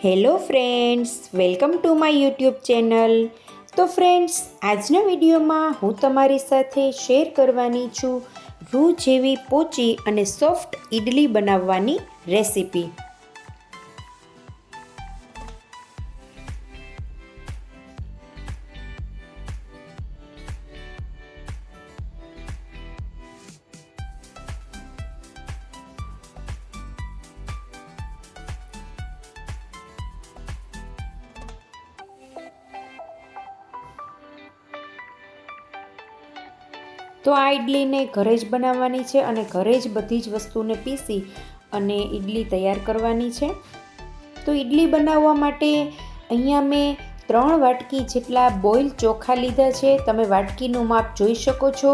Hello friends, welcome to my YouTube channel. તો friends, આજના વિડીયોમાં હું તમારી સાથે શેર કરવાની છું રૂ જેવી પોચી અને સોફ્ટ ઇડલી બનાવવાની રેસીપી. તો આ ઇડલીને ઘરે જ બનાવવાની છે અને ઘરે જ બધી જ વસ્તુને પીસી અને ઇડલી તૈયાર કરવાની છે. તો ઇડલી બનાવવા માટે અહીંયા મેં 3 વાટકી જેટલા બોઇલ ચોખા લીધા છે. તમે વાટકીનું માપ જોઈ શકો છો.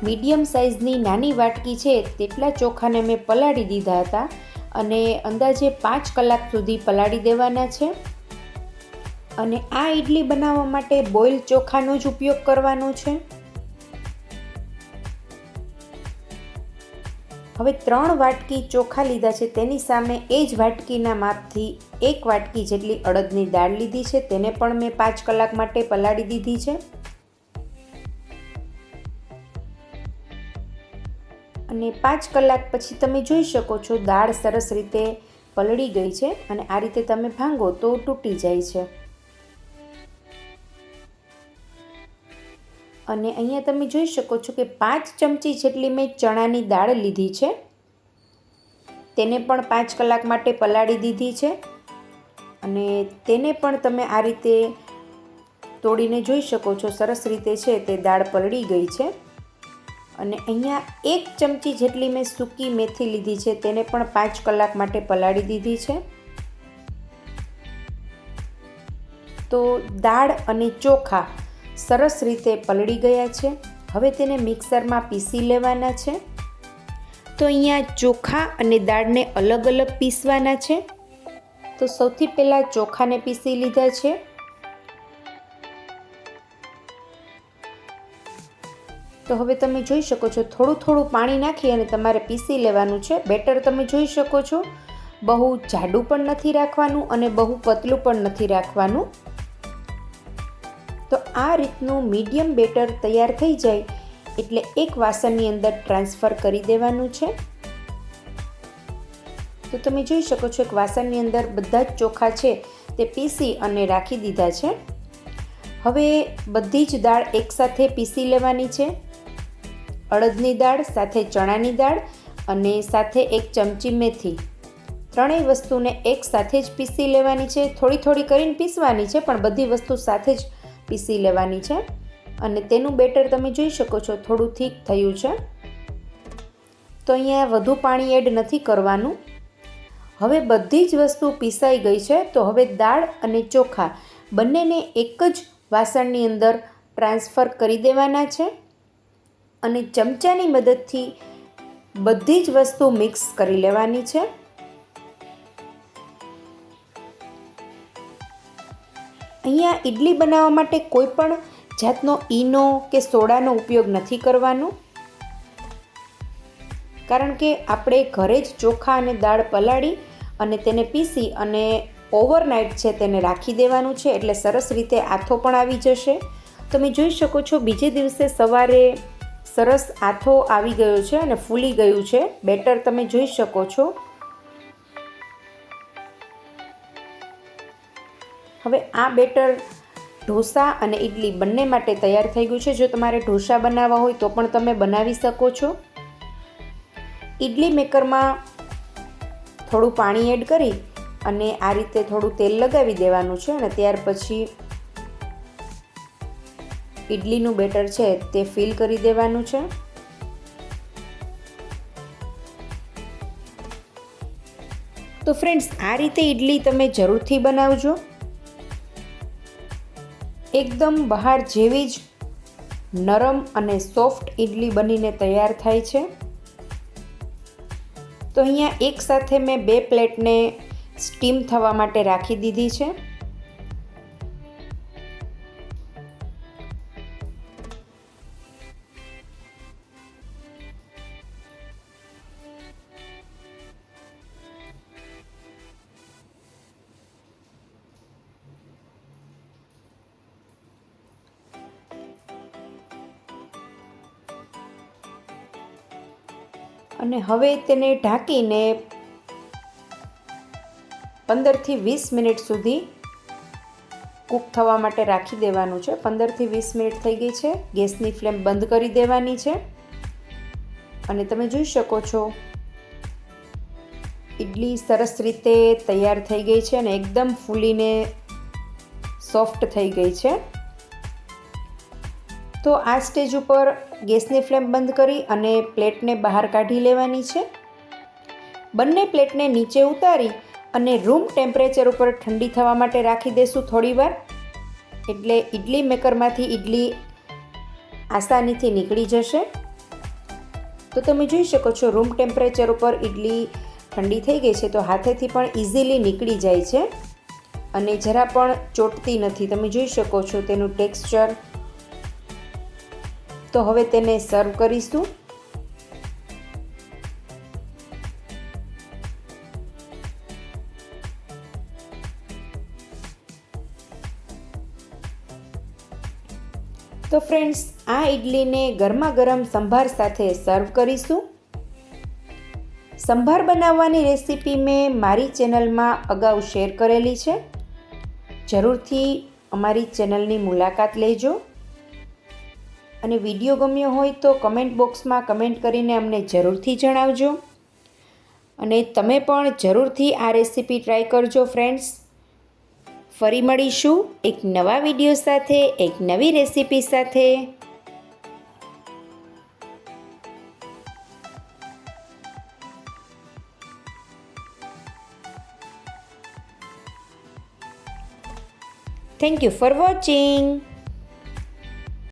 મીડિયમ સાઇઝની નાની વાટકી છે તેટલા ચોખાને મેં પલાળી દીધા હતા અને અંદાજે 5 કલાક સુધી પલાળી દેવાના છે. અને આ ઇડલી બનાવવા માટે બોઇલ ચોખાનો જ ઉપયોગ કરવાનો છે. હવે 3 વાટકી ચોખા લીધા છે, તેની સામે એ જ વાટકીના માપથી 1 વાટકી જેટલી અડદની દાળ લીધી છે. તેને પણ મેં 5 કલાક માટે પલાળી દીધી છે. અને 5 કલાક પછી તમે જોઈ શકો છો દાળ સરસ રીતે પલળી ગઈ છે અને આ રીતે તમે ભાંગો તો તૂટી જાય છે. અને અહીંયા તમે જોઈ શકો છો કે 5 ચમચી જેટલી મેં ચણાની દાળ લીધી છે. તેને પણ 5 કલાક માટે પલાળી દીધી છે અને તેને પણ તમે આ રીતે તોડીને જોઈ શકો છો સરસ રીતે છે તે દાળ પલળી ગઈ છે. અને અહીંયા 1 ચમચી જેટલી મેં સૂકી મેથી લીધી છે, તેને પણ 5 કલાક માટે પલાળી દીધી છે. તો દાળ અને ચોખા સરસ રીતે પલળી ગયા છે. હવે તેને મિક્સરમાં પીસી લેવાના છે. તો અહીંયા ચોખા અને દાળને અલગ અલગ પીસવાના છે. તો સૌથી પહેલાં ચોખાને પીસી લીધા છે. તો હવે તમે જોઈ શકો છો થોડું થોડું પાણી નાખી અને તમારે પીસી લેવાનું છે. બેટર તમે જોઈ શકો છો બહુ જાડું પણ નથી રાખવાનું અને બહુ પતલું પણ નથી રાખવાનું. તો આ રીતનું મીડિયમ બેટર તૈયાર થઈ જાય એટલે એક વાસણની અંદર ટ્રાન્સફર કરી દેવાનું છે. તો તમે જોઈ શકો છો એક વાસણની અંદર બધા જ ચોખા છે તે પીસી અને રાખી દીધા છે. હવે બધી જ દાળ એકસાથે પીસી લેવાની છે. અડદની દાળ સાથે ચણાની દાળ અને સાથે 1 ચમચી મેથી, ત્રણેય વસ્તુને એકસાથે જ પીસી લેવાની છે. થોડી થોડી કરીને પીસવાની છે પણ બધી વસ્તુ સાથે જ પીસી લેવાની છે. અને તેનું બેટર તમે જોઈ શકો છો થોડું થીક થયું છે. તો અહીંયા વધુ પાણી એડ નથી કરવાનું. હવે બધી જ વસ્તુ પીસાઈ ગઈ છે. તો હવે દાળ અને ચોખા બંનેને એક જ વાસણની અંદર ટ્રાન્સફર કરી દેવાના છે અને ચમચાની મદદથી બધી જ વસ્તુ મિક્સ કરી લેવાની છે. અહીંયા ઇડલી બનાવવા માટે કોઈ પણ જાતનો ઈનો કે સોડાનો ઉપયોગ નથી કરવાનો, કારણ કે આપણે ઘરે જ ચોખા અને દાળ પલાળી અને તેને પીસી અને ઓવરનાઇટ છે તેને રાખી દેવાનું છે એટલે સરસ રીતે આથો પણ આવી જશે. તમે જોઈ શકો છો બીજે દિવસે સવારે સરસ આથો આવી ગયો છે અને ફૂલી ગયું છે. બેટર તમે જોઈ શકો છો. હવે આ બેટર ઢોસા અને ઇડલી બંને માટે તૈયાર થઈ ગયું છે. જો તમારે ઢોસા બનાવવા હોય તો પણ તમે બનાવી શકો છો. ઇડલી મેકરમાં થોડું પાણી એડ કરી અને આ રીતે થોડું તેલ લગાવી દેવાનું છે અને ત્યાર પછી ઇડલીનું બેટર છે તે ફિલ કરી દેવાનું છે. તો ફ્રેન્ડ્સ, આ રીતે ઇડલી તમે જરૂરથી બનાવજો. એકદમ બહાર જેવી જ નરમ અને સોફ્ટ ઇડલી બનીને તૈયાર થાય છે. તો અહીંયા એકસાથે મેં 2 પ્લેટને સ્ટીમ થવા માટે રાખી દીધી છે. અને હવે તેને ઢાંકીને 15થી 20 મિનિટ સુધી કૂક થવા માટે રાખી દેવાનું છે. 15થી 20 મિનિટ થઈ ગઈ છે. ગેસની ફ્લેમ બંધ કરી દેવાની છે. અને તમે જોઈ શકો છો ઈડલી સરસ રીતે તૈયાર થઈ ગઈ છે અને એકદમ ફૂલીને સોફ્ટ થઈ ગઈ છે. તો આ સ્ટેજ ઉપર ગેસની ફ્લેમ બંધ કરી અને પ્લેટને બહાર કાઢી લેવાની છે. બંને પ્લેટને નીચે ઉતારી અને રૂમ ટેમ્પરેચર ઉપર ઠંડી થવા માટે રાખી દેશું થોડીવાર. એટલે ઈડલી મેકરમાંથી ઈડલી આસાનીથી નીકળી જશે. તો તમે જોઈ શકો છો રૂમ ટેમ્પરેચર ઉપર ઈડલી ઠંડી થઈ ગઈ છે તો હાથેથી પણ ઇઝીલી નીકળી જાય છે અને જરા પણ ચોટતી નથી. તમે જોઈ શકો છો તેનું ટેક્સચર. તો હવે તેને સર્વ કરીશું. તો ફ્રેન્ડ્સ, આ ઈડલીને ગરમા ગરમ સંભાર સાથે સર્વ કરીશું. સંભાર બનાવવાની રેસીપી મેં મારી ચેનલમાં અગાઉ શેર કરેલી છે. જરૂરથી અમારી ચેનલની મુલાકાત લેજો. અને વિડીયો ગમ્યો હોય તો કમેન્ટ બોક્સમાં કમેન્ટ કરીને અમને જરૂરથી જણાવજો. અને તમે પણ જરૂરથી આ રેસીપી ટ્રાય કરજો ફ્રેન્ડ્સ. ફરી મળીશું એક નવા વિડીયો સાથે, એક નવી રેસીપી સાથે. Thank you for watching.